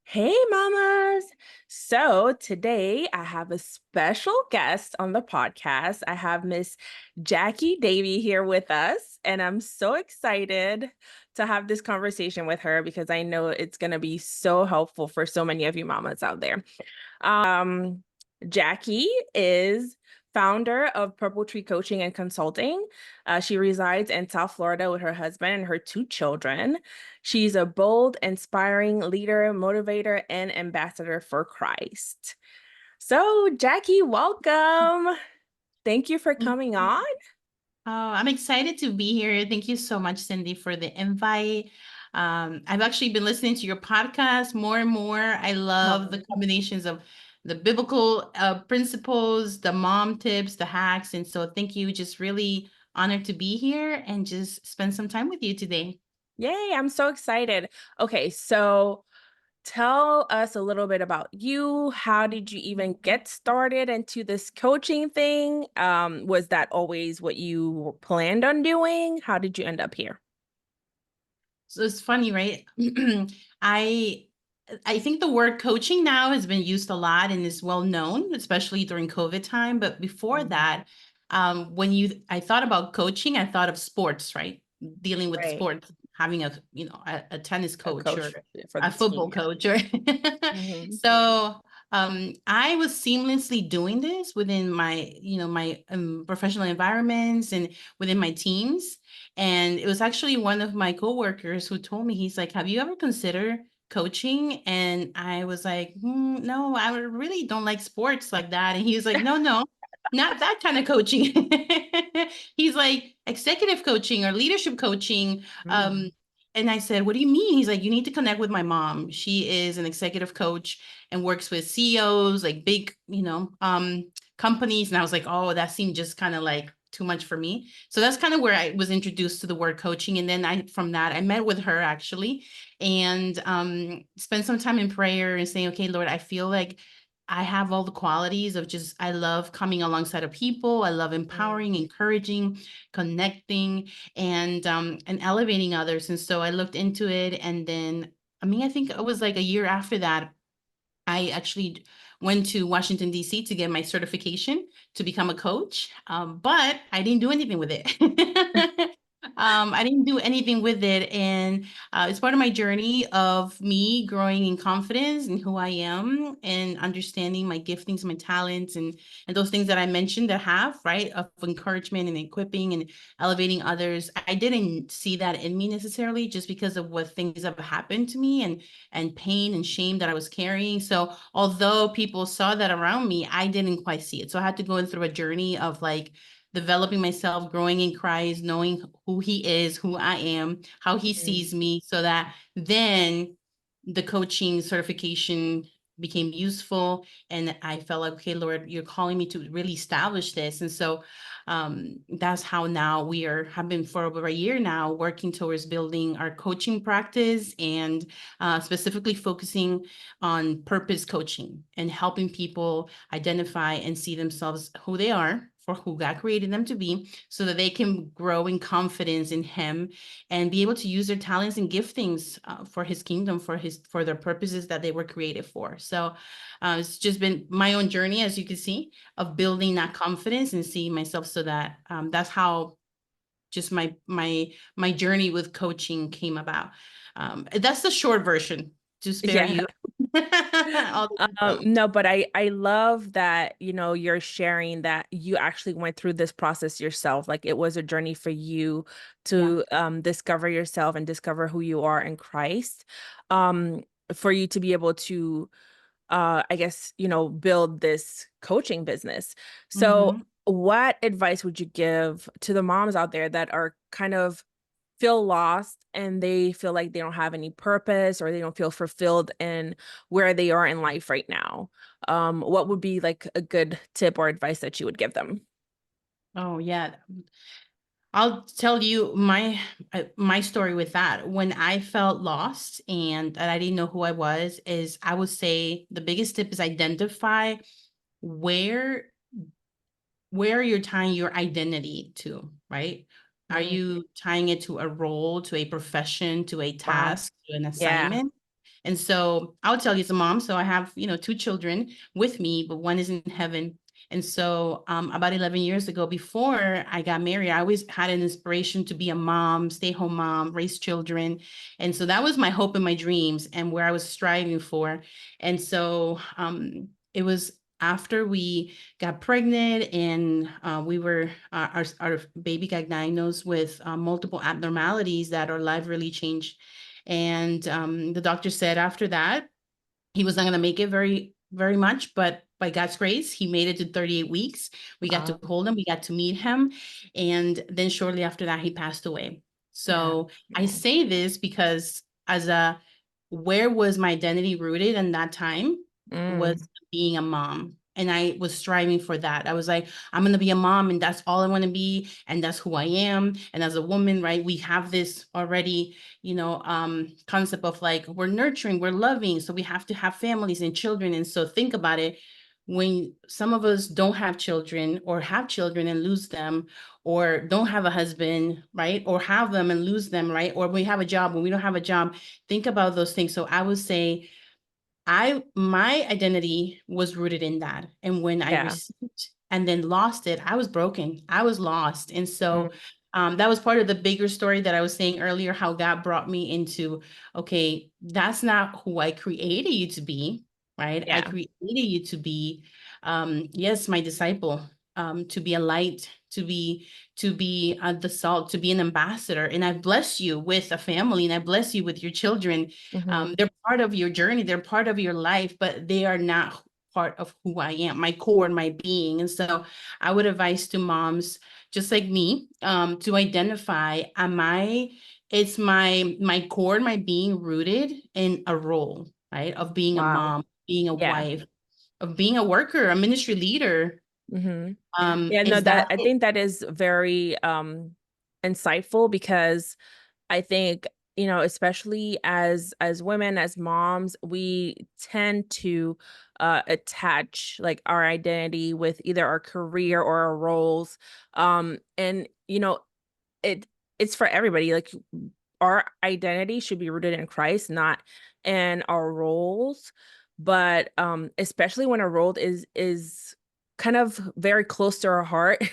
Hey, mamas. So today I have a special guest on the podcast. I have Miss Jacky Davey here with us, and I'm so excited to have this conversation with her because I know it's going to be so helpful for so many of you mamas out there. Jacky is founder of Purple Tree Coaching and Consulting. She resides in South Florida with her husband and her two children. She's a bold, inspiring leader, motivator, and ambassador for Christ. So, Jacky, welcome. Thank you for Thank coming you. on. Oh, I'm excited to be here. Thank you so much, Cindy, for the invite. I've actually been listening to your podcast more and more. I love the Oh, combinations of the biblical principles, the mom tips, the hacks. And so thank you. Just really honored to be here and just spend some time with you today. yay, I'm so excited. Okay, so tell us a little bit about you. How did you even get started into this coaching thing? Was that always what you planned on doing? How did you end up here? So it's funny, right? I I think the word coaching now has been used a lot and is well known, especially during COVID time. But before Mhm. that, I thought about coaching, I thought of sports, right? Dealing with Right. sports, having a tennis A coach or coach for the a team. football Yeah. coach, or Mhm. so I was seamlessly doing this within my my professional environments and within my teams. And it was actually one of my coworkers who told me, he's like, have you ever considered coaching? And I was like, no, I really don't like sports like that. And he was like, no, no, not that kind of coaching. He's like, executive coaching or leadership coaching. Mm. And I said, what do you mean? He's like, you need to connect with my mom. She is an executive coach and works with CEOs, like big, companies. And I was like, oh, that seemed just kind of like too much for me. So that's kind of where I was introduced to the word coaching. And then from that, I met with her actually and spent some time in prayer and saying, okay, Lord, I feel like I have all the qualities of just, I love coming alongside of people. I love Mm. empowering, encouraging, connecting, and elevating others. And so I looked into it. And then, I mean, I think it was like a year after that, I actually went to Washington, D.C. to get my certification to become a coach, but I didn't do anything with it. I didn't do anything with it. And it's part of my journey of me growing in confidence in who I am and understanding my giftings, my talents, and those things that I mentioned that have, right, of encouragement and equipping and elevating others. I didn't see that in me necessarily just because of what things have happened to me and pain and shame that I was carrying. So although people saw that around me, I didn't quite see it. So I had to go through a journey of like developing myself, growing in Christ, knowing who he is, who I am, how he Mm. sees me, so that then the coaching certification became useful. And I felt like, okay, Lord, you're calling me to really establish this. And so that's how now have been for over a year now working towards building our coaching practice and specifically focusing on purpose coaching and helping people identify and see themselves who they are for who God created them to be so that they can grow in confidence in him and be able to use their talents and giftings for his kingdom, for their purposes that they were created for. So it's just been my own journey, as you can see, of building that confidence and seeing myself, so that that's how just my journey with coaching came about. That's the short version to spare Yeah. you all the details. No, but I love that, you're sharing that you actually went through this process yourself. Like it was a journey for you Yeah. to discover yourself and discover who you are in Christ. Um, for you to be able to I guess, build this coaching business. So, Hmm. what advice would you give to the moms out there that are kind of feel lost and they feel like they don't have any purpose or they don't feel fulfilled in where they are in life right now? What would be like a good tip or advice that you would give them? Oh yeah. I'll tell you my story with that. When I felt lost and I didn't know who I was, is I would say the biggest tip is identify where where you're tying your identity to, right? Are Mm, you tying it to a role, to a profession, to a wow. task, to an Yeah. assignment? And so I'll tell you, as a mom, so I have, two children with me, but one is in heaven. And so about 11 years ago, before I got married, I always had an inspiration to be a mom, stay home mom, raise children. And so that was my hope and my dreams and where I was striving for. And so it was after we got pregnant and our baby got diagnosed with multiple abnormalities that our life really changed. And the doctor said after that, he was not going to make it very much, but by God's grace, he made it to 38 weeks. We got to Wow. hold him, we got to meet him. And then shortly after that, he passed away. Yeah. So I Yeah. say this because where was my identity rooted in that time Mm. was being a mom. And I was striving for that. I was like, I'm going to be a mom and that's all I want to be. And that's who I am. And as a woman, right, we have this already, concept of like, we're nurturing, we're loving. So we have to have families and children. And so think about it. When some of us don't have children or have children and lose them, or don't have a husband, right? Or have them and lose them, right? Or we have a job when we don't have a job. Think about those things. So I would say my identity was rooted in that. And when I Yeah. received and then lost it, I was broken. I was lost. And so Mm. that was part of the bigger story that I was saying earlier, how God brought me into, okay, that's not who I created you to be, right? I Yeah. created you to be, yes, my disciple, to be a light, to be the salt, to be an ambassador. And I bless you with a family, and I bless you with your children. Hmm. They're part of your journey, they're part of your life, but they are not part of who I am, my core and my being. And so I would advise to moms just like me, to identify, it's my core, my being rooted in a role, right? Of being a Wow. mom, being a Yeah. wife, of being a worker, a ministry leader. Hmm. Yeah, no, Is that that I it? think that is very insightful because I think, especially as women, as moms, we tend to attach like our identity with either our career or our roles. And it it's for everybody. Like our identity should be rooted in Christ, not in our roles. But especially when a role is kind of very close to our heart,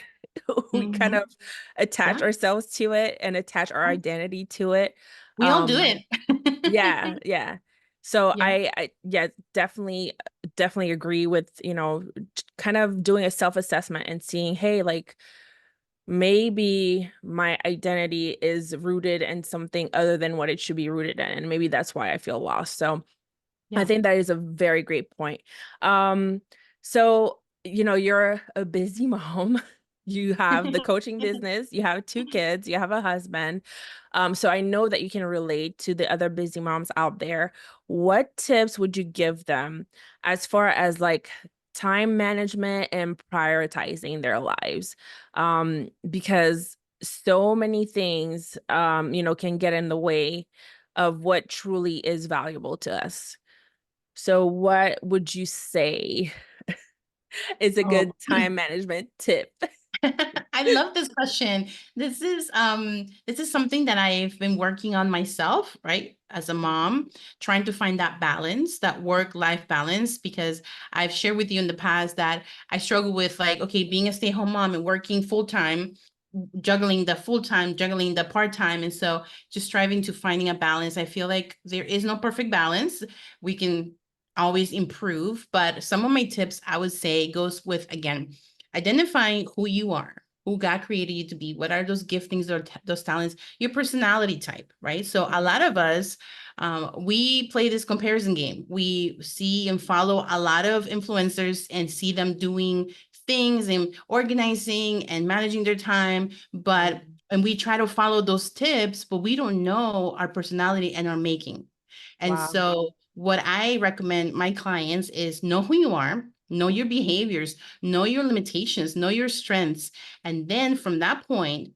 we kind Mhm. of attach Yeah, ourselves to it and attach our identity to it. we all do Um, it. yeah, yeah. So Yeah. yeah, definitely agree with, kind of doing a self-assessment and seeing, hey, like maybe my identity is rooted in something other than what it should be rooted in. And maybe that's why I feel lost. So I Yeah. think that is a very great point. Um, so, you're a busy mom. You have the coaching business, you have two kids, you have a husband. So I know that you can relate to the other busy moms out there. What tips would you give them as far as like time management and prioritizing their lives? Because so many things, can get in the way of what truly is valuable to us. So what would you say is a good Oh. time management tip? I love this question. This is something that I've been working on myself, right? As a mom, trying to find that balance, that work-life balance, because I've shared with you in the past that I struggle with like, okay, being a stay-home mom and working full-time, juggling the part-time. And so just striving to finding a balance. I feel like there is no perfect balance. We can always improve, but some of my tips I would say goes with, again, identifying who you are, who God created you to be. What are those giftings or those talents? Your personality type, right? So a lot of us, we play this comparison game. We see and follow a lot of influencers and see them doing things and organizing and managing their time, but Mhm. and we try to follow those tips, but we don't know our personality and our making. And Wow. so what I recommend my clients is know who you are, know your behaviors, know your limitations, know your strengths. And then from that point,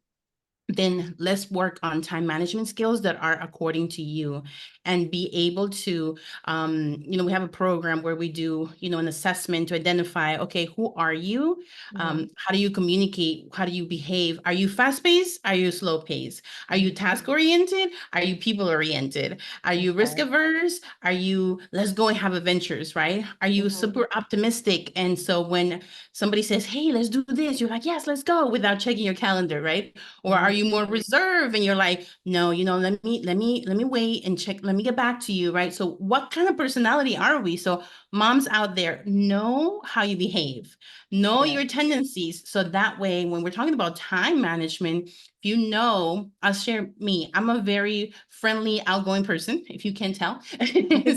then let's work on time management skills that are according to you, and be able to, we have a program where we do, an assessment to identify, okay, who are you? Mhm. How do you communicate? How do you behave? Are you fast paced? Are you slow paced? Are you Mhm. task oriented? Are you people oriented? Are you risk Okay. averse? Are you, let's go and have adventures, right? Are you Mhm. super optimistic? And so when somebody says, hey, let's do this, you're like, yes, let's go, without checking your calendar, right? Or are Mhm. you more reserved and you're like, no, let me wait and check, let me get back to you, right? So what kind of personality are we? So moms out there, know how you behave, know Yeah. your tendencies. So that way, when we're talking about time management, I'll share me. I'm a very friendly, outgoing person, if you can tell.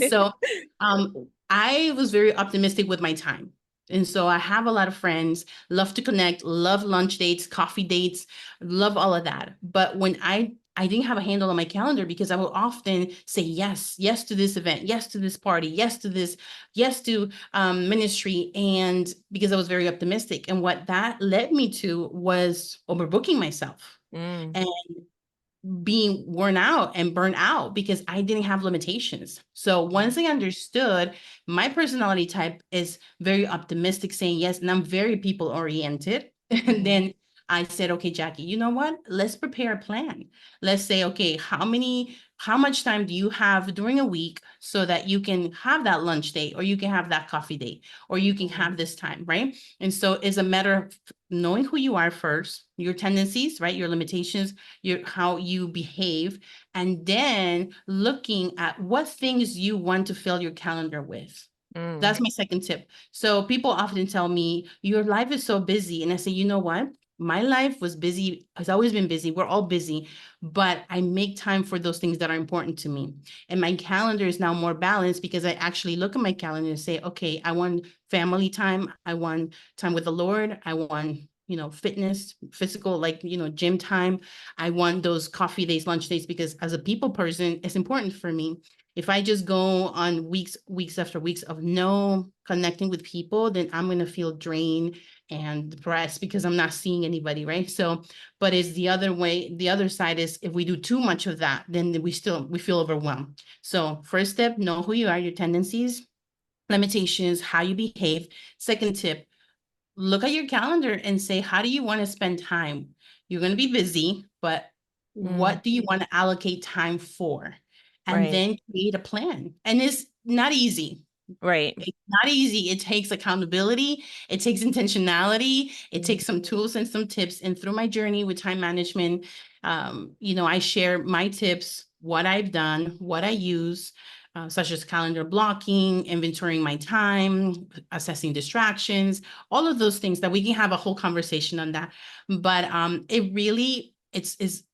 So I was very optimistic with my time. And so I have a lot of friends, love to connect, love lunch dates, coffee dates, love all of that. But when I didn't have a handle on my calendar, because I would often say yes, yes to this event, yes to this party, yes to this, yes to ministry, and because I was very optimistic. And what that led me to was overbooking myself Mm. and being worn out and burnt out because I didn't have limitations. So Mm. once I understood my personality type is very optimistic, saying yes, and I'm very people oriented. And Mhm. then I said, okay, Jackie, you know what? Let's prepare a plan. Let's say, okay, how much time do you have during a week so that you can have that lunch date, or you can have that coffee date, or you can Mhm. have this time, right? And so it's a matter of knowing who you are first, your tendencies, right? Your limitations, how you behave, and then looking at what things you want to fill your calendar with. Mm. That's my second tip. So people often tell me, your life is so busy. And I say, you know what? My life was busy, has always been busy. We're all busy, but I make time for those things that are important to me. And my calendar is now more balanced because I actually look at my calendar and say, okay, I want family time. I want time with the Lord. I want, fitness, physical, like, gym time. I want those coffee days, lunch days, because as a people person, it's important for me. If I just go on weeks after weeks of no connecting with people, then I'm going to feel drained and depressed because I'm not seeing anybody, right? So, but it's the other way. The other side is, if we do too much of that, then we feel overwhelmed. So first step, know who you are, your tendencies, limitations, how you behave. Second tip, look at your calendar and say, how do you want to spend time? You're going to be busy, but Mm. what do you want to allocate time for? And Right. then create a plan. And it's not easy. Right. It's not easy. It takes accountability. It takes intentionality. It Mm. takes some tools and some tips. And through my journey with time management, I share my tips, what I've done, what I use, such as calendar blocking, inventorying my time, assessing distractions, all of those things that we can have a whole conversation on that. But it really, it's is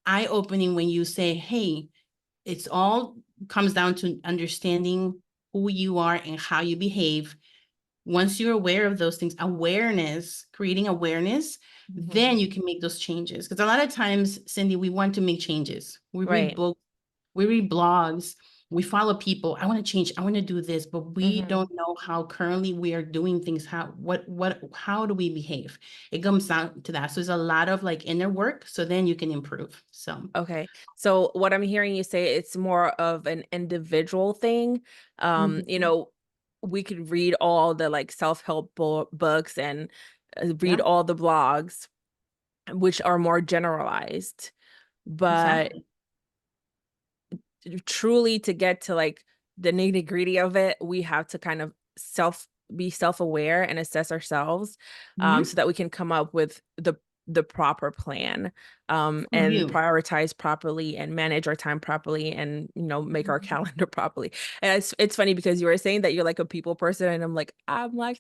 eye-opening when you say, hey, it's all comes down to understanding who you are and how you behave. Once you're aware of those things, creating awareness, Mhm. then you can make those changes. Because a lot of times, Cindy, we want to make changes. We read Right. books, we read blogs, we follow people. I want to change, I want to do this, but we Mhm. don't know how currently we are doing things. How do we behave? It comes down to that. So there's a lot of like inner work. So then you can improve. So Okay. So what I'm hearing you say, it's more of an individual thing. You mhm. know, we could read all the like self-help books and read Yeah, all the blogs, which are more generalized. But exactly. truly to get to like the nitty-gritty of it, we have to kind of be self-aware and assess ourselves, so Mhm. that we can come up with the proper plan, For and you. prioritize properly and manage our time properly, and make our Mhm. calendar properly. And it's funny because you were saying that you're like a people person, and I'm like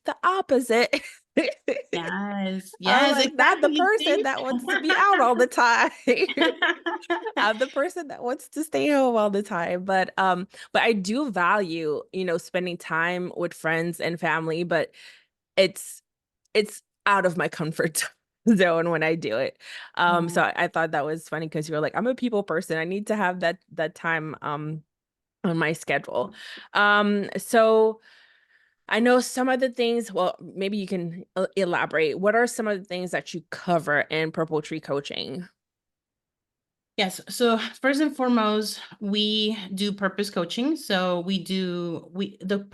the opposite. Yes, I'm yes, like not the exactly, you person see? that wants to be out all the time. I'm the person that wants to stay home all the time. But I do value, spending time with friends and family, but it's it's out of my comfort zone when I do it. So Yeah. I thought that was funny because you were like, I'm a people person. I need to have that time on my schedule. So I know some of the things, well, maybe you can elaborate. What are some of the things that you cover in Purple Tree coaching? Yes. So first and foremost, we do purpose coaching. So the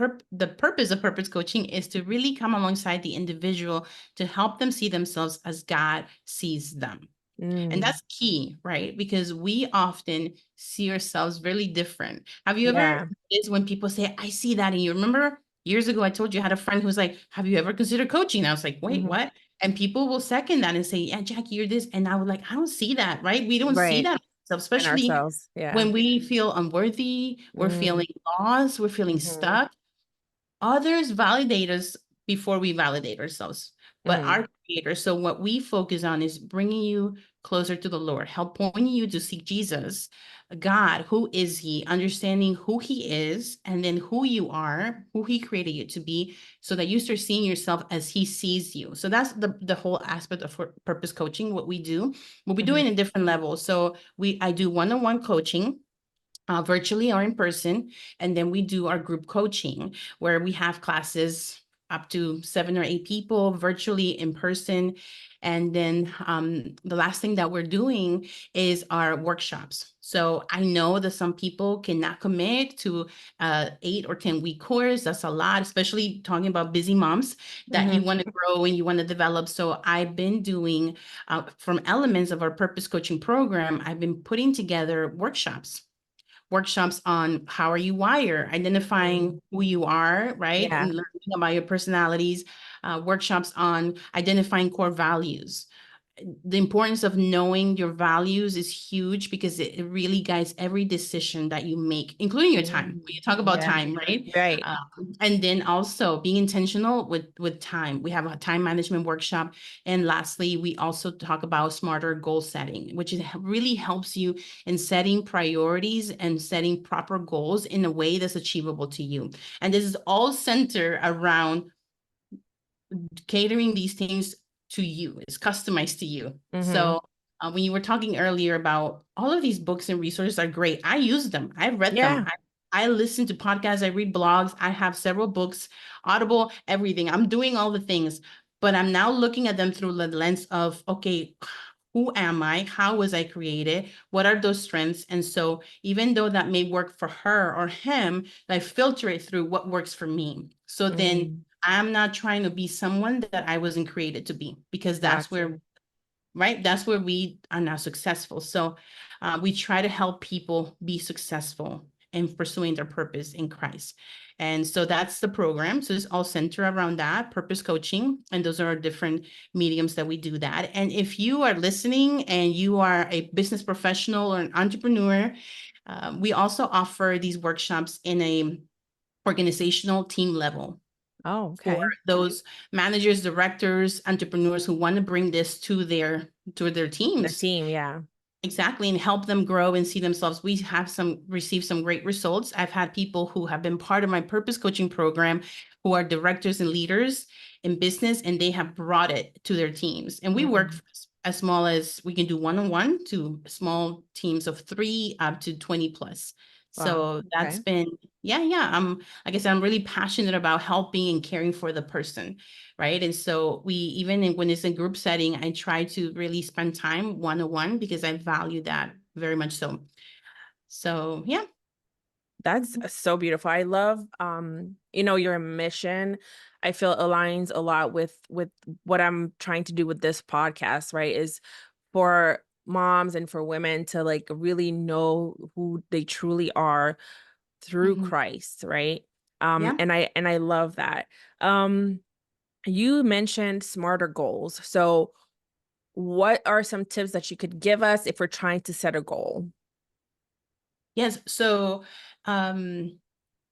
purpose of purpose coaching is to really come alongside the individual to help them see themselves as God sees them. And Mm, that's key, right? Because we often see ourselves really different. Have you ever yeah. is when people say, I see that in you? Remember years ago, I told you I had a friend who was like, have you ever considered coaching? And I was like, wait, Hmm. what? And people will second that and say, yeah, Jackie, you're this. And I would like, I don't see that, right? We don't see Right. that, And especially ourselves. Yeah. when we feel unworthy, we're Mm, feeling lost, we're feeling hmm. stuck. Others validate us before we validate ourselves, but Hmm. our creator. So what we focus on is bringing you closer to the Lord, help pointing you to seek Jesus, God. Who is He? Understanding who He is, and then who you are, who He created you to be, so that you start seeing yourself as He sees you. So that's the whole aspect of purpose coaching. What we do, we'll be Hmm. doing in different levels. So I do one-on-one coaching, virtually or in person. And then we do our group coaching where we have classes up to 7 or 8 people virtually in person. And then the last thing that we're doing is our workshops. So I know that some people cannot commit to 8 or 10 week course. That's a lot, especially talking about busy moms that Hmm. you want to grow and you want to develop. So I've been doing from elements of our purpose coaching program, I've been putting together workshops on how are you wired, identifying Mm, who you are, right? yeah. And learning about your personalities, workshops on identifying core values. The importance of knowing your values is huge because it really guides every decision that you make, including your time. Mm, When you talk about yeah. time, right? Right. And then also being intentional with time. We have a time management workshop, and lastly, we also talk about smarter goal setting, which really helps you in setting priorities and setting proper goals in a way that's achievable to you. And this is all centered around catering these things to you. It's customized to you. Hmm. So when you were talking earlier about all of these books and resources are great. I use them. I read them. Yeah. I listen to podcasts. I read blogs. I have several books, Audible, everything. I'm doing all the things, but I'm now looking at them through the lens of, okay, who am I? How was I created? What are those strengths? And so even though that may work for her or him, I filter it through what works for me. So then Mm, I'm not trying to be someone that I wasn't created to be, because that's gotcha. where, right? That's where we are not successful. So we try to help people be successful in pursuing their purpose in Christ. And so that's the program. So it's all centered around that purpose coaching. And those are our different mediums that we do that. And if you are listening and you are a business professional or an entrepreneur, we also offer these workshops in a organizational team level Oh, for okay. those managers, directors, entrepreneurs who want to bring this to their The teams. team, yeah. Exactly, and help them grow and see themselves. We have received some great results. I've had people who have been part of my purpose coaching program who are directors and leaders in business, and they have brought it to their teams. And we work Mm, as small as we can do one-on-one to small teams of 3 up to 20 plus. wow. So that's Okay. been, yeah. Like I said, I'm really passionate about helping and caring for the person, right? And so we even when it's a group setting, I try to really spend time one-on-one because I value that very much so. So yeah. That's so beautiful. I love your mission. I feel aligns a lot with what I'm trying to do with this podcast, right? Is for moms and for women to like really know who they truly are through Mhm. Christ, right? Yeah. And I love that. Um, you mentioned smarter goals. So what are some tips that you could give us if we're trying to set a goal? Yes. So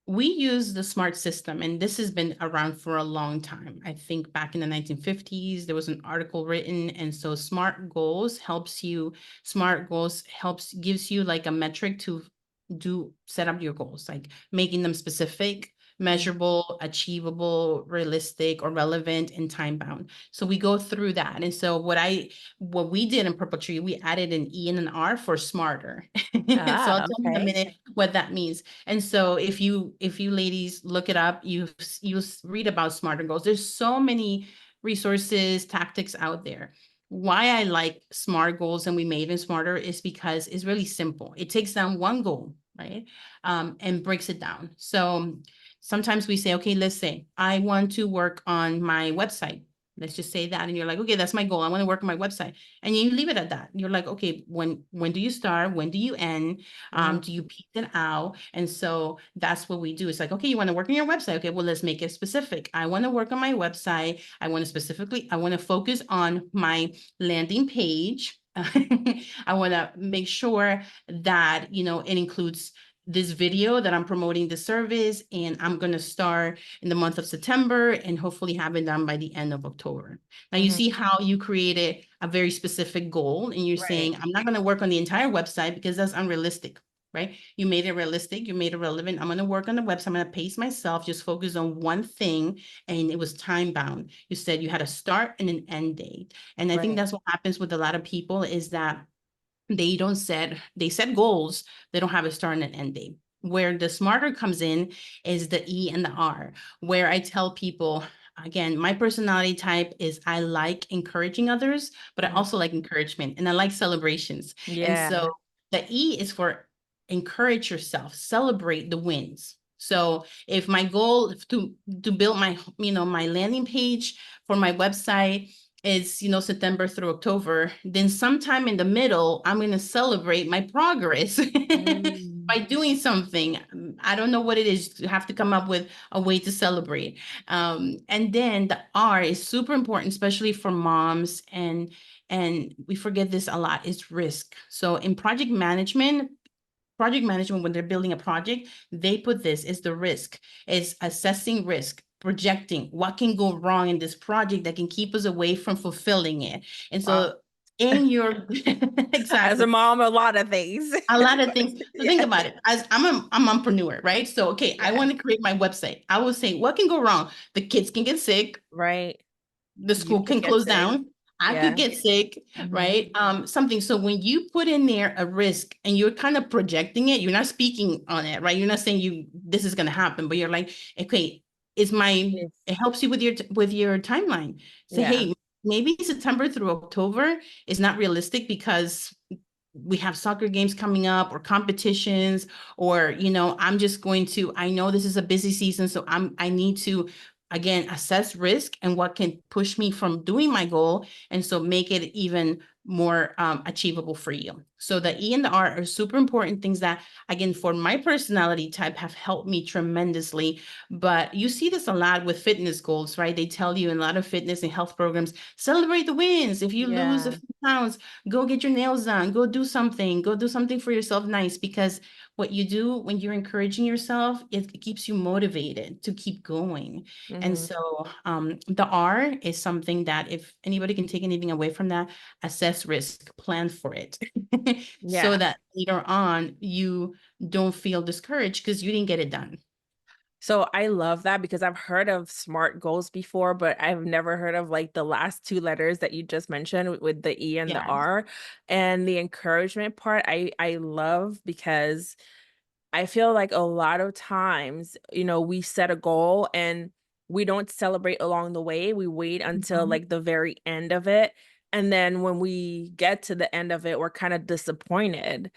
we use the SMART system, and this has been around for a long time. I think back in the 1950s, there was an article written, and so SMART goals gives you like a metric to set up your goals, like making them specific, measurable, achievable, realistic, or relevant, and time bound. So we go through that. And so what we did in Purple Tree, we added an E and an R for smarter. So I'll Ah, tell you in a okay. minute what that means. And so if you ladies look it up, you read about smarter goals. There's so many resources, tactics out there. why I like SMART goals and we made it smarter is because it's really simple. It takes down one goal, right? And breaks it down. So sometimes we say, okay, let's say I want to work on my website. Let's just say that. And you're like, okay, that's my goal. I want to work on my website. And you leave it at that. You're like, okay, when do you start? When do you end? Mhm. Do you piece it out? And so that's what we do. It's like, okay, you want to work on your website. Okay, well, let's make it specific. I want to work on my website. I want to focus on my landing page. I want to make sure that, it includes this video that I'm promoting the service, and I'm going to start in the month of September and hopefully have it done by the end of October. Now, you Mhm. see how you created a very specific goal, and you're Right. saying, I'm not going to work on the entire website because that's unrealistic. Right? You made it realistic. You made it relevant. I'm going to work on the website. I'm going to pace myself, just focus on one thing. And it was time bound. You said you had a start and an end date. And I think Right. that's what happens with a lot of people is that they set goals, they don't have a start and an end date. Where the smarter comes in is the E and the R, where I tell people, again, my personality type is I like encouraging others, but I Mhm. also like encouragement and I like celebrations. And Yeah. so the E is for encourage yourself, celebrate the wins. So if my goal is to build my, my landing page for my website is, September through October, then sometime in the middle, I'm going to celebrate my progress Mm. by doing something. I don't know what it is. You have to come up with a way to celebrate. And then the R is super important, especially for moms. And we forget this a lot, is risk. So in project management, when they're building a project, they put this is the risk, is assessing risk, projecting what can go wrong in this project that can keep us away from fulfilling it. And Wow. so in your As a exactly mom, a lot of things. a lot of things. So think Yeah. about it. As I'm an entrepreneur, right? So okay, I Yeah. want to create my website. I will say what can go wrong. The kids can get sick, Right. the You school could can get close sick. down. I could Yeah. get sick, Hmm. right? Something. So when you put in there a risk and you're kind of projecting it, you're not speaking on it, right? You're not saying this is gonna happen, but you're like, okay, Yes. it helps you with your timeline. Say, Yeah. hey, maybe September through October is not realistic because we have soccer games coming up or competitions, or I'm just going to, I know this is a busy season, so I need to again assess risk and what can push me from doing my goal, and so make it even more achievable for you. So the E and the R are super important things that, again, for my personality type, have helped me tremendously. But you see this a lot with fitness goals, right? They tell you in a lot of fitness and health programs, celebrate the wins. If you lose a Yeah. few pounds, go get your nails done, go do something for yourself nice, because what you do when you're encouraging yourself, it keeps you motivated to keep going. And Hmm. so the R is something that, if anybody can take anything away from that, assess risk, plan for it, so Yeah. that later on you don't feel discouraged because you didn't get it done. So I love that because I've heard of SMART goals before, but I've never heard of like the last two letters that you just mentioned with the E and the Yeah. R. And the encouragement part, I love because I feel like a lot of times, we set a goal and we don't celebrate along the way. We wait until Mhm. like the very end of it. And then when we get to the end of it, we're kind of disappointed.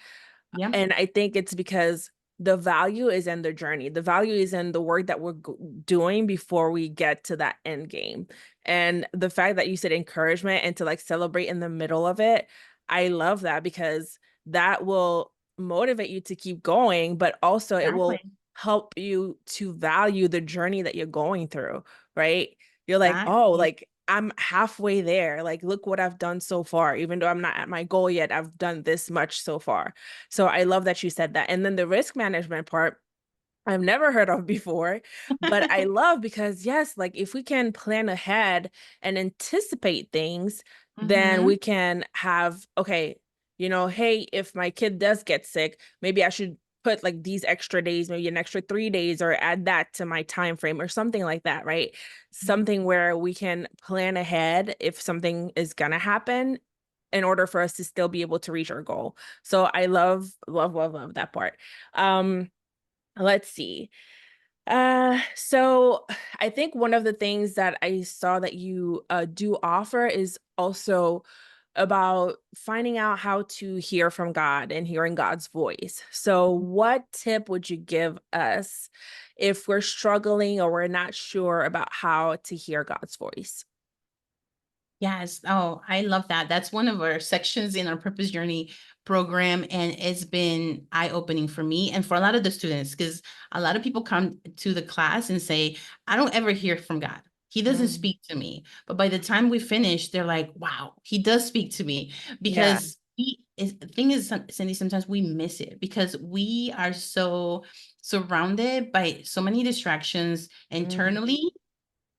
Yeah. And I think it's because the value is in the journey. The value is in the work that we're doing before we get to that end game. And the fact that you said encouragement and to like celebrate in the middle of it, I love that because that will motivate you to keep going, but also it will Exactly. help you to value the journey that you're going through, right? You're like, oh, Exactly. like I'm halfway there. Like, look what I've done so far. Even though I'm not at my goal yet, I've done this much so far. So I love that you said that. And then the risk management part, I've never heard of before, but I love because yes, like if we can plan ahead and anticipate things, then Mm-hmm. we can have, okay, hey, if my kid does get sick, maybe I should put like these extra days, maybe an extra 3 days, or add that to my time frame or something like that, right? Something where we can plan ahead if something is gonna happen in order for us to still be able to reach our goal. So I love, love, love, love that part. Let's see. So I think one of the things that I saw that you do offer is also about finding out how to hear from God and hearing God's voice. So what tip would you give us if we're struggling or we're not sure about how to hear God's voice? Yes. Oh, I love that. That's one of our sections in our Purpose Journey program. And it's been eye-opening for me and for a lot of the students, because a lot of people come to the class and say, I don't ever hear from God. He doesn't Mm, speak to me. But by the time we finish, they're like, wow, he does speak to me. yeah. Because the thing is, Cindy, sometimes we miss it because we are so surrounded by so many distractions Mm, internally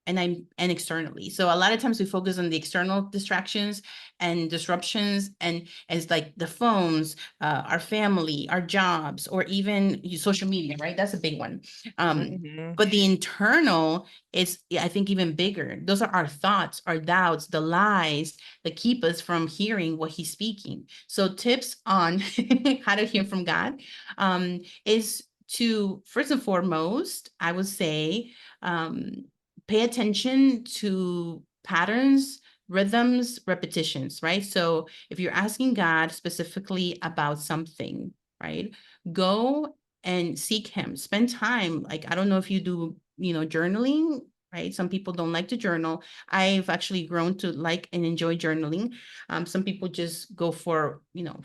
and externally. So a lot of times we focus on the external distractions and disruptions, and as like the phones, our family, our jobs, or even social media, right? That's a big one. mhm. But the internal is, I think, even bigger. Those are our thoughts, our doubts, the lies that keep us from hearing what he's speaking. So tips on how to hear from God is to, first and foremost, I would say, um, pay attention to patterns, rhythms, repetitions, right? So if you're asking God specifically about something, right, go and seek him. Spend time. Like, I don't know if you do, journaling, right? Some people don't like to journal. I've actually grown to like and enjoy journaling. Some people just go for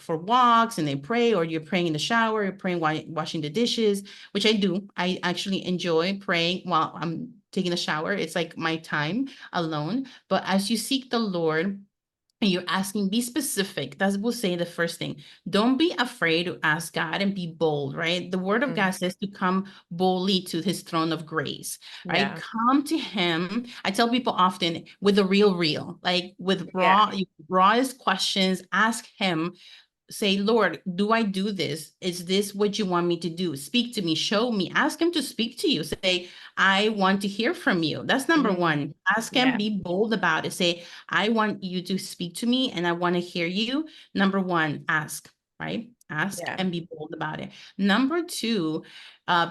walks and they pray, or you're praying in the shower, you're praying while washing the dishes, which I do. I actually enjoy praying while I'm taking a shower. It's like my time alone. But as you seek the Lord, and you're asking, be specific. That will say the first thing. Don't be afraid to ask God and be bold, right? The word of God Mm, says to come boldly to his throne of grace, right? yeah. Come to him. I tell people often with the real, like with Yeah. rawest questions, ask him, say, Lord, do I do this? Is this what you want me to do? Speak to me, show me, ask him to speak to you. Say, I want to hear from you. That's number Mm, one. Ask him, yeah. be bold about it. Say, I want you to speak to me and I want to hear you. Number one, ask, right? Ask Yeah. and be bold about it. Number two,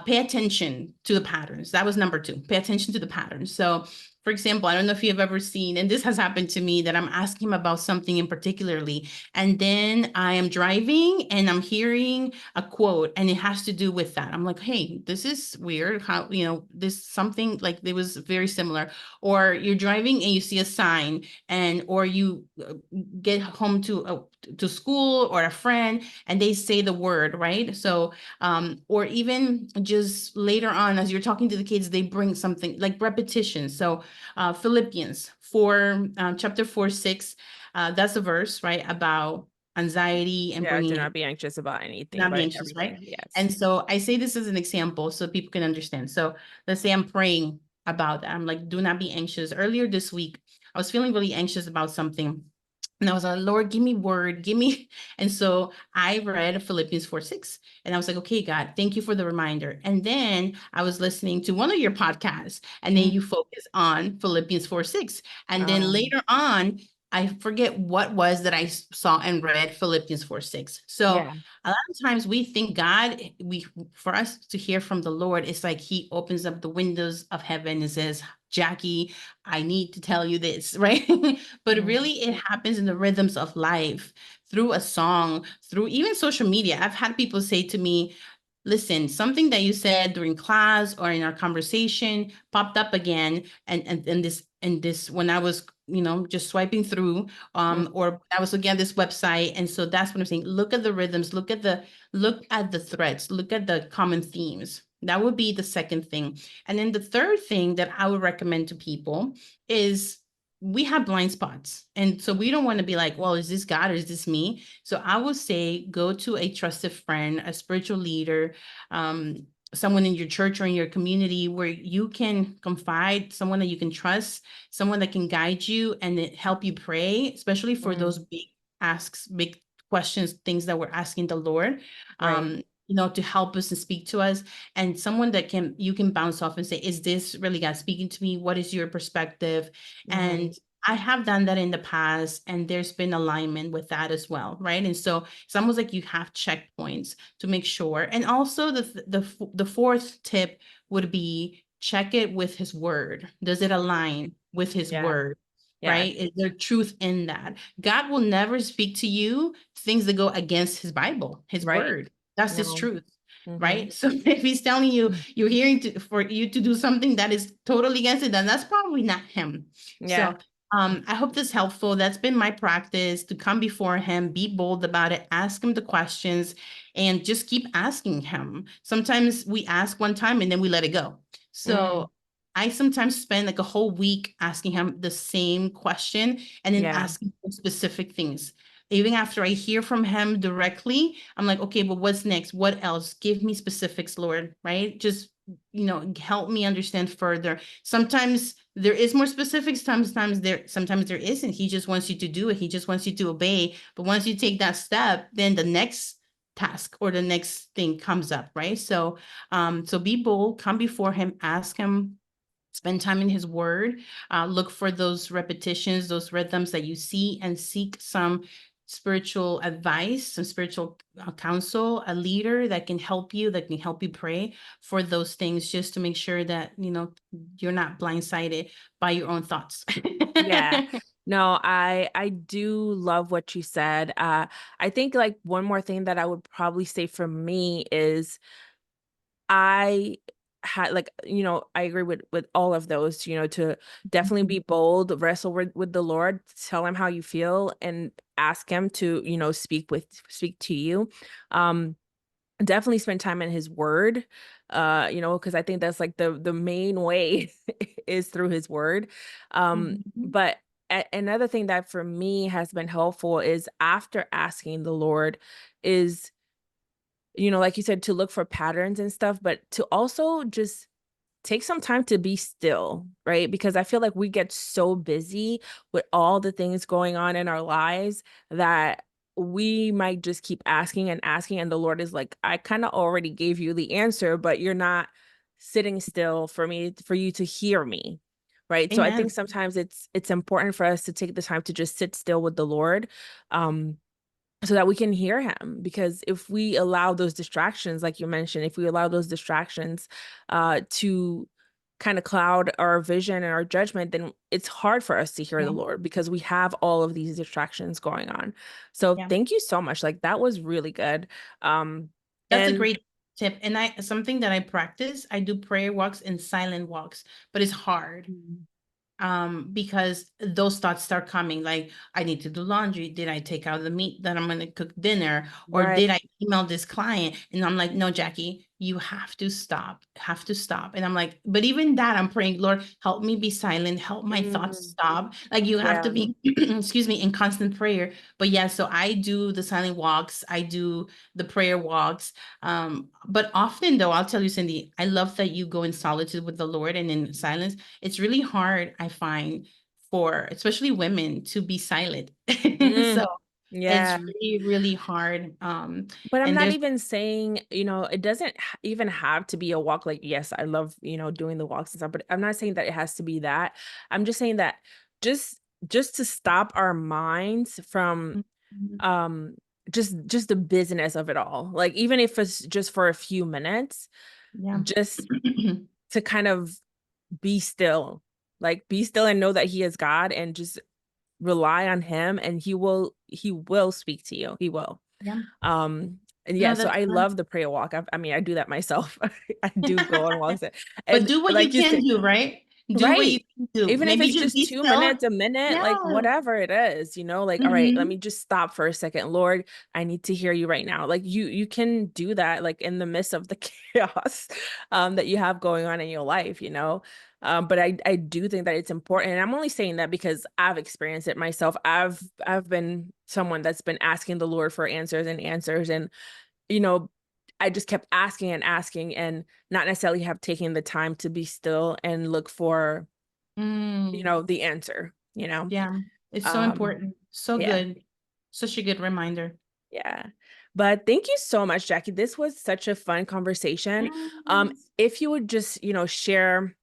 pay attention to the patterns. That was number two. Pay attention to the patterns. So, for example, I don't know if you've ever seen, and this has happened to me, that I'm asking him about something in particularly, and then I am driving and I'm hearing a quote and it has to do with that. I'm like, hey, this is weird. How, this something like it was very similar. Or you're driving and you see a sign, or you get home to school or a friend and they say the word, right? So, or even just later on, as you're talking to the kids, they bring something like repetition. So, Philippians 4, chapter 4, 6, that's a verse, right, about anxiety and Yeah. Do bringing not be anxious about anything, not be but anxious, right? everything. Yes. And so I say this as an example so people can understand. So let's say I'm praying about that. I'm like, do not be anxious. Earlier this week, I was feeling really anxious about something. And I was like, Lord, give me word, give me. And so I read Philippians 4, 6. And I was like, okay, God, thank you for the reminder. And then I was listening to one of your podcasts, and then Mm. you focus on Philippians 4, 6. And then Um, later on, I forget what was that I saw and read Philippians 4, 6. So yeah. a lot of times we think God, for us to hear from the Lord, it's like he opens up the windows of heaven and says, Jacky, I need to tell you this, right? But Mm, really it happens in the rhythms of life, through a song, through even social media. I've had people say to me, listen, something that you said during class or in our conversation popped up again, and this when I was, just swiping through, mm, or I was looking at this website. And so that's what I'm saying. Look at the rhythms, look at the threads, look at the common themes. That would be the second thing. And then the third thing that I would recommend to people is, we have blind spots. And so we don't want to be like, well, is this God or is this me? So I would say go to a trusted friend, a spiritual leader, someone in your church or in your community where you can confide, someone that you can trust, someone that can guide you and help you pray, especially for those mm, big asks, big questions, things that we're asking the Lord. right. To help us and speak to us, and someone that you can bounce off and say, is this really God speaking to me? What is your perspective? Hmm. And I have done that in the past, and there's been alignment with that as well, right? And so it's almost like you have checkpoints to make sure. And also the fourth tip would be check it with his word. Does it align with his Yeah. word? Yeah. Right? Is there truth in that? God will never speak to you things that go against his Bible, his Right. word. That's his No. truth. Mm-hmm. Right. So if he's telling you you're hearing for you to do something that is totally against it, then that's probably not him. Yeah. So I hope this is helpful. That's been my practice to come before him, be bold about it, ask him the questions, and just keep asking him. Sometimes we ask one time and then we let it go. Mm. So I sometimes spend like a whole week asking him the same question and then Yeah. asking for specific things. Even after I hear from him directly, I'm like, okay, but what's next? What else? Give me specifics, Lord, right? Just, help me understand further. Sometimes there is more specifics, sometimes there isn't. He just wants you to do it. He just wants you to obey. But once you take that step, then the next task or the next thing comes up, right? So be bold, come before him, ask him, spend time in his word, look for those repetitions, those rhythms that you see, and seek some spiritual advice, some spiritual counsel, a leader that can help you, pray for those things, just to make sure that you're not blindsided by your own thoughts. Yeah. No, I do love what you said. I think like one more thing that I would probably say for me is I had like, I agree with all of those, to definitely be bold, wrestle with the Lord, tell him how you feel and ask him to, speak to you. Um, Definitely spend time in his word, because I think that's like the main way is through his word. Mhm. But another thing that for me has been helpful is after asking the Lord is, like you said, to look for patterns and stuff, but to also just take some time to be still, right? Because I feel like we get so busy with all the things going on in our lives that we might just keep asking and asking. And the Lord is like, I kind of already gave you the answer, but you're not sitting still for you to hear me. Right. So I think Amen. sometimes it's important for us to take the time to just sit still with the Lord. So that we can hear him, because if we allow those distractions, like you mentioned, if we allow those distractions to kind of cloud our vision and our judgment, then it's hard for us to hear the Yeah. Lord because we have all of these distractions going on. So Yeah. thank you so much, like that was really good. um That's a and great tip. And something that I practice, I do prayer walks and silent walks, but it's hard because those thoughts start coming, like I need to do laundry, did I take out the meat that I'm going to cook dinner, or right. did I email this client? And I'm like, no, Jacky, you have to stop. And I'm like, but even that, I'm praying, Lord, help me be silent, help my thoughts Mm, stop. Like you have to yeah. be excuse me, in constant prayer. But yeah, so I do the silent walks, I do the prayer walks. But often though, I'll tell you, Cindy, I love that you go in solitude with the Lord and in silence. It's really hard, I find, for especially women to be silent. So Mm, it's yeah. really, really hard. But I'm And not there's even saying, it doesn't even have to be a walk. Like, yes, I love, doing the walks and stuff, but I'm not saying that it has to be that. I'm just saying that just just to stop our minds from Mhm. um just the business of it all. Like even if it's just for a few minutes, Yeah. just to kind of be still. Like be still and know that he is God, and just rely on him, and he will speak to you. He will. Yeah. And yeah, No, so that's I good. love the prayer walk. I mean, I do that myself. I do go on walks, But and do what you like you can said, do, right? Do what you right. can do. Even if Maybe it's just just be 2 minutes, still. a minute, like Yeah. whatever it is, like, all right, let me Hmm. just stop for a second. Lord, I need to hear you right now. Like you can do that like in the midst of the chaos that you have going on in your life. But I do think that it's important. And I'm only saying that because I've experienced it myself. I've been someone that's been asking the Lord for answers and answers. And you know, I just kept asking and asking and not necessarily have taken the time to be still and look for, Mm. the answer. Yeah. It's so Um, important. So yeah, good. Such a good reminder. yeah. But thank you so much, Jacky. This was such a fun conversation. Yes. If you would just, share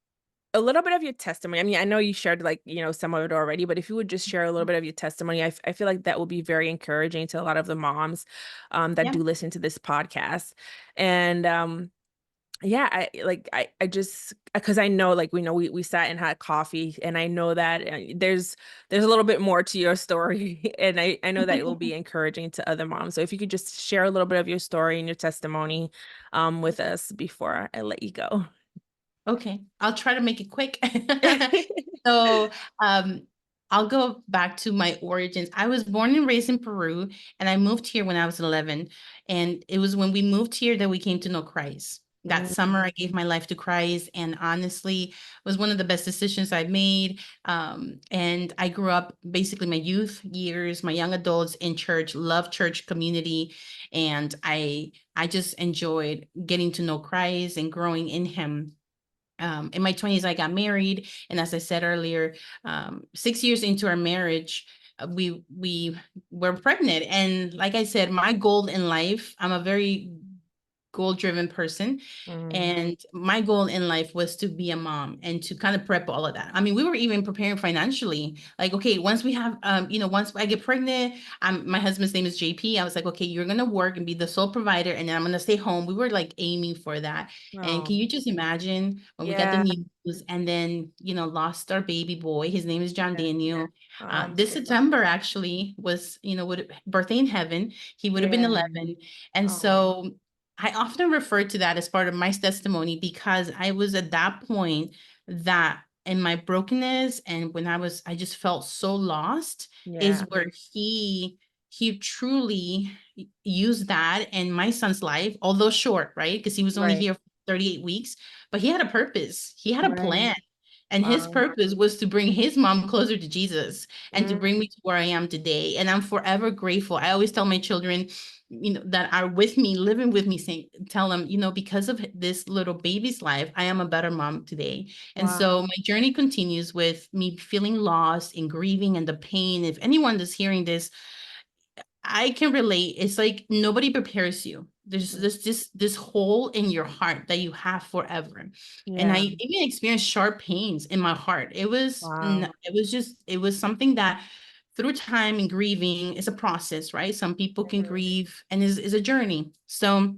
a little bit of your testimony. I mean, I know you shared like, some of it already, but if you would just share a little bit of your testimony, I feel like that will be very encouraging to a lot of the moms that Yeah. do listen to this podcast. And yeah, I just because I know like we know we sat and had coffee and I know that there's a little bit more to your story and I know that it will be encouraging to other moms. So if you could just share a little bit of your story and your testimony with us before I let you go. Okay, I'll try to make it quick. So, um, I'll go back to my origins. I was born and raised in Peru, and I moved here when I was 11. And it was when we moved here that we came to know Christ. That Mm, summer, I gave my life to Christ, and honestly, it was one of the best decisions I made. And I grew up basically my youth years, my young adults in church, love church community, and I just enjoyed getting to know Christ and growing in Him. In my 20s, I got married, and as I said earlier, 6 years into our marriage, we were pregnant. And like I said, my goal in life, I'm a very goal-driven person. mm, And my goal in life was to be a mom and to kind of prep all of that. I mean, we were even preparing financially. Like, okay, once we have, once I get pregnant, my husband's name is JP. I was like, okay, you're gonna work and be the sole provider, and then I'm gonna stay home. We were like aiming for that. And can oh, you just imagine when we got the yeah. news and then, lost our baby boy? His name is John Yeah. Daniel. Oh, I'm This so sorry. September actually was, would birthday in heaven. He would have been Yeah. 11. And Oh, so I often refer to that as part of my testimony because I was at that point that in my brokenness and when I just felt so lost is yeah. where he truly used that in my son's life, although short, right? Because he was only Right. here for 38 weeks, but he had a purpose. He had a Right. plan. And his Wow. purpose was to bring his mom closer to Jesus and to Mm, bring me to where I am today. And I'm forever grateful. I always tell my children, that are with me, living with me, saying, tell them, because of this little baby's life, I am a better mom today. And wow. so my journey continues with me feeling lost and grieving and the pain. If anyone is hearing this, I can relate. It's like nobody prepares you. There's Mm, this hole in your heart that you have forever. And I yeah. even experienced sharp pains in my heart. Wow. It was something that through time and grieving is a process, right? Some people can Mhm. grieve and is a journey. So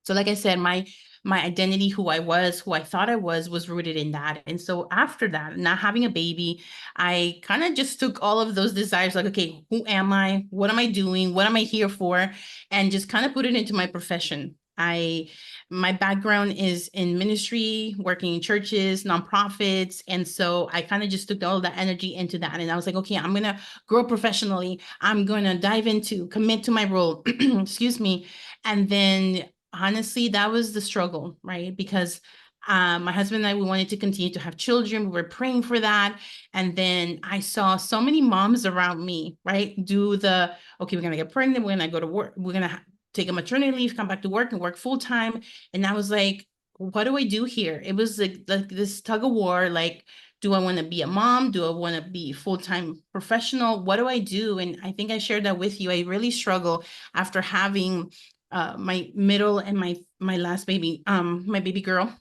like I said, my identity, who I was, who I thought I was rooted in that. And so after that, not having a baby, I kind of just took all of those desires, like, okay, who am I? What am I doing? What am I here for? And just kind of put it into my profession. My background is in ministry, working in churches, nonprofits. And so I kind of just took all that energy into that. And I was like, okay, I'm gonna grow professionally. I'm gonna dive into, commit to my role, excuse me. And then honestly, that was the struggle, right? Because my husband and I, we wanted to continue to have children. We were praying for that. And then I saw so many moms around me, right? Okay, we're going to get pregnant. We're going to go to work. We're going to take a maternity leave, come back to work and work full time. And I was like, what do I do here? It was like this tug of war. Like, do I want to be a mom? Do I want to be full-time professional? What do I do? And I think I shared that with you. I really struggle after having my middle and my last baby, my baby girl.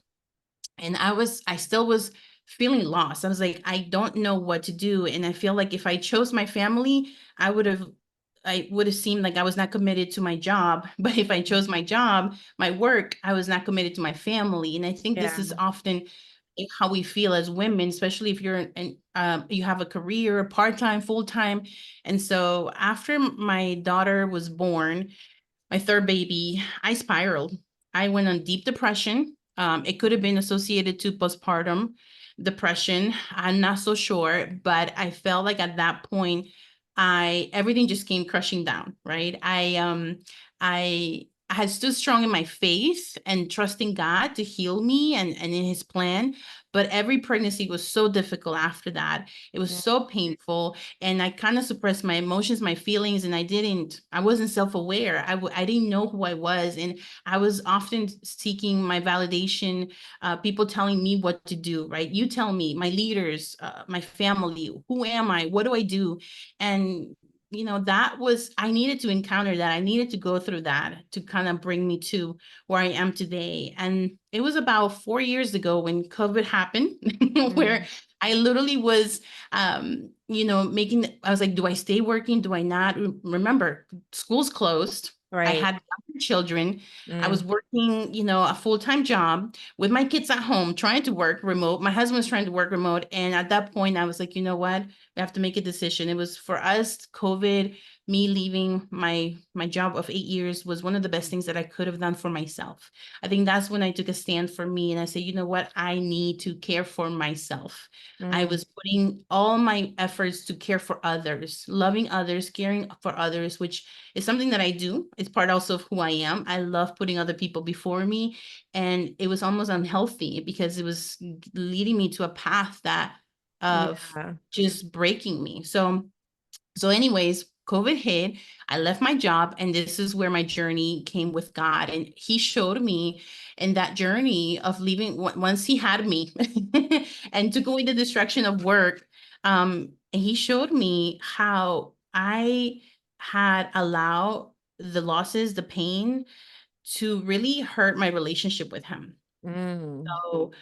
And I still was feeling lost. I was like, I don't know what to do. And I feel like if I chose my family, I would have seemed like I was not committed to my job. But if I chose my job, my work, I was not committed to my family. And I think this Yeah. is often how we feel as women, especially if you have a career, part-time, full-time. And so after my daughter was born, my third baby, I spiraled. I went on deep depression. It could have been associated to postpartum depression. I'm not so sure, but I felt like at that point, I everything just came crushing down. Right. I had stood strong in my faith and trusting God to heal me and in His plan. But every pregnancy was so difficult after that. It was Mm, so painful, and I kind of suppressed my emotions, my feelings, and I wasn't self-aware. I didn't know who I was, and I was often seeking my validation, people telling me what to do, right? You tell me, my leaders, my family, who am I? What do I do? And that was, I needed to encounter that. I needed to go through that to kind of bring me to where I am today. And it was about 4 years ago when COVID happened, where mm, I literally was I was like, do I stay working? Do I not? Remember, school's closed. I Right. had younger children. I was Mm, working, a full-time job with my kids at home, trying to work remote. My husband was trying to work remote. And at that point, I was like, you know what? We have to make a decision. It was for us, COVID, me leaving my job of 8 years was one of the best things that I could have done for myself. I think that's when I took a stand for me and I said, you know what? I need to care for myself. I mm, was putting all my efforts to care for others, loving others, caring for others, which is something that I do. It's part also of who I am. I love putting other people before me. And it was almost unhealthy because it was leading me to a path that of yeah. just breaking me. So anyways, COVID hit, I left my job, and this is where my journey came with God. And he showed me in that journey of leaving, once he had me and took away the distraction of work, and he showed me how I had allowed the losses, the pain to really hurt my relationship with him. Mm, So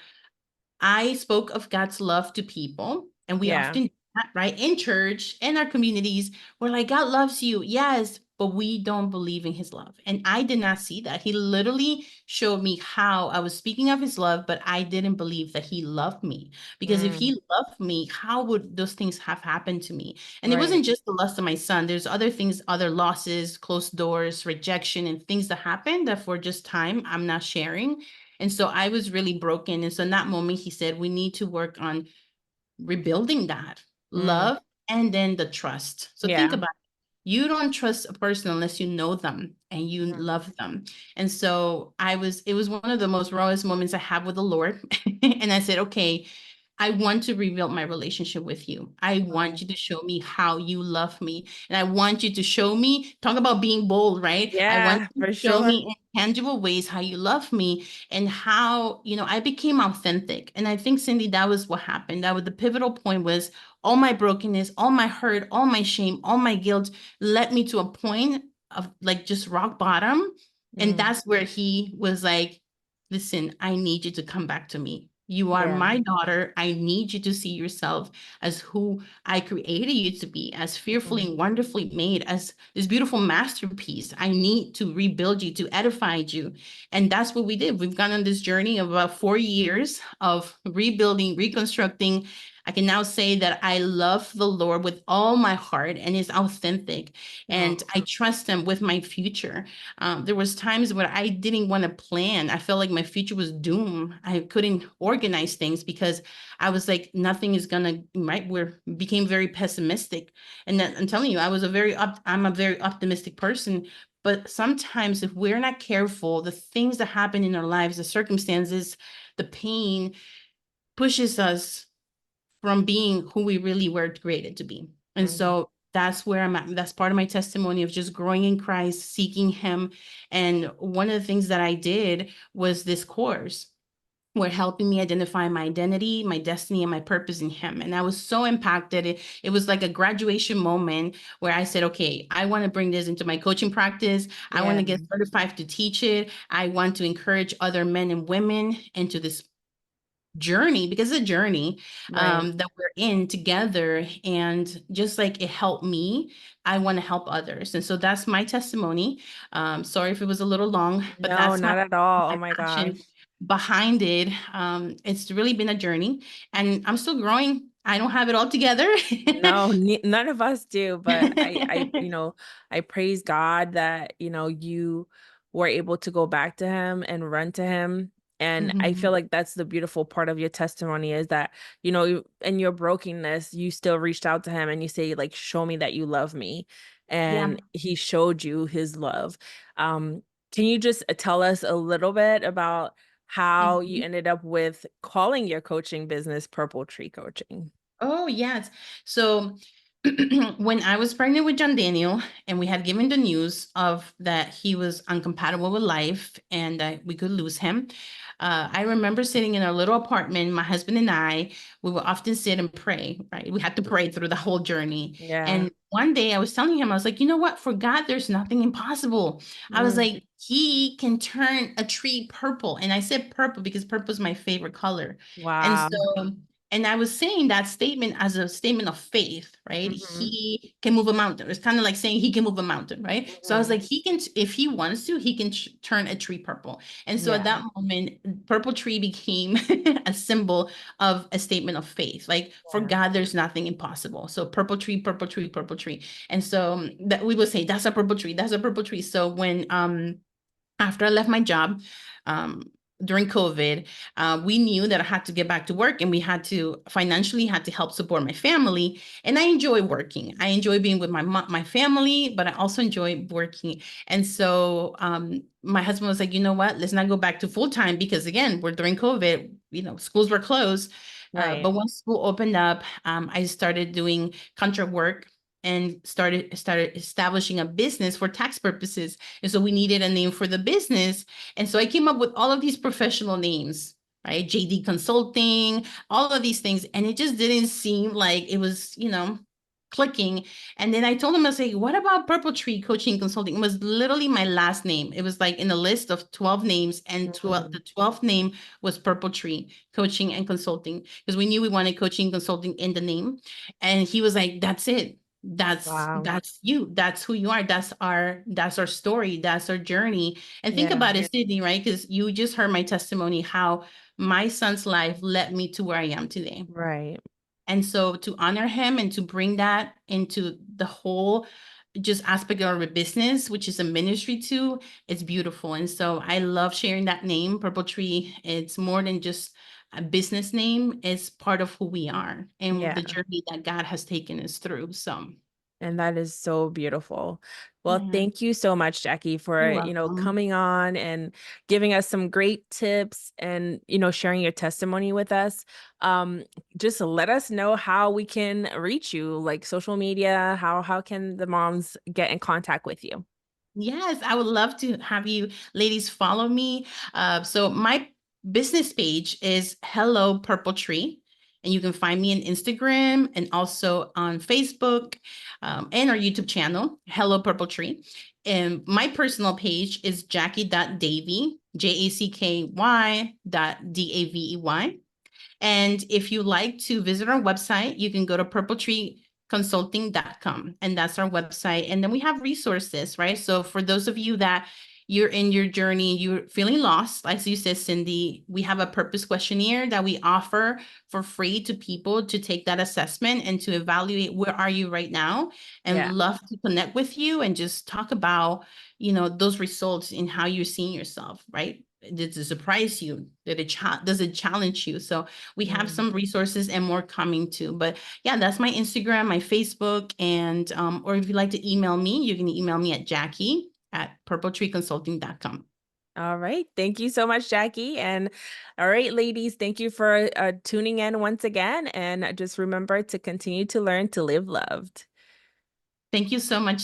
I spoke of God's love to people, and we yeah. often do that, right? In church, in our communities, we're like, God loves you. Yes, but we don't believe in his love. And I did not see that. He literally showed me how I was speaking of his love, but I didn't believe that he loved me. Because if Mm, he loved me, how would those things have happened to me? And it right. wasn't just the loss of my son. There's other things, other losses, closed doors, rejection, and things that happened that for just time, I'm not sharing. And so I was really broken. And so in that moment, he said, we need to work on rebuilding that Mm, love and then the trust. So think yeah. about it. You don't trust a person unless you know them and you Mm, love them. And so it was one of the most rawest moments I have with the Lord. And I said, okay, I want to rebuild my relationship with you. I want mm. you to show me how you love me. And I want you to show me, talk about being bold, right? I want Yeah, you for to show sure. me in tangible ways how you love me and how, I became authentic. And I think, Cindy, that was what happened. That was the pivotal point was all my brokenness, all my hurt, all my shame, all my guilt led me to a point of like just rock bottom. And Mm, that's where he was like, listen, I need you to come back to me. You are yeah. my daughter. I need you to see yourself as who I created you to be, as fearfully Mm, and wonderfully made, as this beautiful masterpiece. I need to rebuild you, to edify you. And that's what we did. We've gone on this journey of about 4 years of rebuilding, reconstructing. I can now say that I love the Lord with all my heart and is authentic, and oh, I trust him with my future. There was times where I didn't want to plan. I felt like my future was doomed. I couldn't organize things because I was like, nothing is gonna right. We became very pessimistic, and then, I'm telling you, I'm a very optimistic person. But sometimes, if we're not careful, the things that happen in our lives, the circumstances, the pain pushes us from being who we really were created to be. And mm, so that's where I'm at. That's part of my testimony of just growing in Christ, seeking him. And one of the things that I did was this course were helping me identify my identity, my destiny, and my purpose in him. And I was so impacted. It was like a graduation moment where I said, okay, I want to bring this into my coaching practice. I want yeah. to get certified to teach it. I want to encourage other men and women into this journey, because it's a journey Right. that we're in together, and just like it helped me, I want to help others. And so that's my testimony. Sorry if it was a little long, but No, that's not at all. Oh my my passion gosh. behind it. It's really been a journey, and I'm still growing. I don't have it all together. No, none of us do, but I praise God that, you were able to go back to him and run to him. And I feel Mhm. like that's the beautiful part of your testimony is that, in your brokenness, you still reached out to him and you say, like, show me that you love me. Yeah. And he showed you his love. Um, can you just tell us a little bit about how you Mhm. ended up with calling your coaching business Purple Tree Coaching? Oh, yes. So when I was pregnant with John Daniel, and we had given the news of that he was incompatible with life and that we could lose him, I remember sitting in our little apartment, my husband and I, we would often sit and pray, right? We had to pray through the whole journey. Yeah. And one day I was telling him, I was like, you know what? For God, there's nothing impossible. I was Mm, like, he can turn a tree purple. And I said purple because purple is my favorite color. And wow. so And I was saying that statement as a statement of faith, right? Hmm. He can move a mountain. It's kind of like saying he can move a mountain, right? So I was Hmm. like, he can, if he wants to, he can turn a tree purple. And so at Yeah. that moment, purple tree became a symbol of a statement of faith. Like for Yeah. God, there's nothing impossible. So purple tree, purple tree, purple tree. And so that we would say, that's a purple tree, that's a purple tree. So when after I left my job um, during COVID, we knew that I had to get back to work and we had to financially had to help support my family. And I enjoy working. I enjoy being with my family, but I also enjoy working. And so my husband was like, you know what? Let's not go back to full time because again, we're during COVID. You know, schools were closed. Right. But once school opened up, I started doing contract work and started establishing a business for tax purposes. And so we needed a name for the business. And so I came up with all of these professional names, right? JD Consulting, all of these things. And it just didn't seem like it was, clicking. And then I told him, I was like, what about Purple Tree Coaching Consulting? It was literally my last name. It was like in a list of 12 names, and 12, Mhm. the 12th name was Purple Tree Coaching and Consulting because we knew we wanted coaching consulting in the name. And he was like, that's it, Wow. that's you, that's who you are, that's our story, that's our journey. And think Yeah. about it, Sydney, right? Because you just heard my testimony, how my son's life led me to where I am today. Right. And so to honor him and to bring that into the whole just aspect of our business, which is a ministry too, it's beautiful. And so I love sharing that name, Purple Tree. It's more than just a business name, it's part of who we are and the Yeah. journey that God has taken us through. So And that is so beautiful. Well, yeah, thank you so much, Jackie, you're for, welcome. coming on and giving us some great tips and, sharing your testimony with us. Um, just let us know how we can reach you, like social media, how can the moms get in contact with you? Yes, I would love to have you ladies follow me. So my business page is Hello Purple Tree, and you can find me on Instagram and also on Facebook and our YouTube channel, Hello Purple Tree. And my personal page is Jacky.Davey, JACKY.DAVEY. And if you like to visit our website, you can go to purpletreeconsulting.com, and that's our website. And then we have resources, right? So for those of you that you're in your journey, you're feeling lost, as you said, Cindy, we have a purpose questionnaire that we offer for free to people to take that assessment and to evaluate where are you right now, and Yeah. love to connect with you and just talk about, those results in how you're seeing yourself, right? Did it surprise you? Does it challenge you? So we have Mm. some resources and more coming too. But yeah, that's my Instagram, my Facebook, and or if you'd like to email me, you can email me at Jackie@purpletreeconsulting.com. All right. Thank you so much, Jackie. And all right, ladies, thank you for tuning in once again. And just remember to continue to learn to live loved. Thank you so much.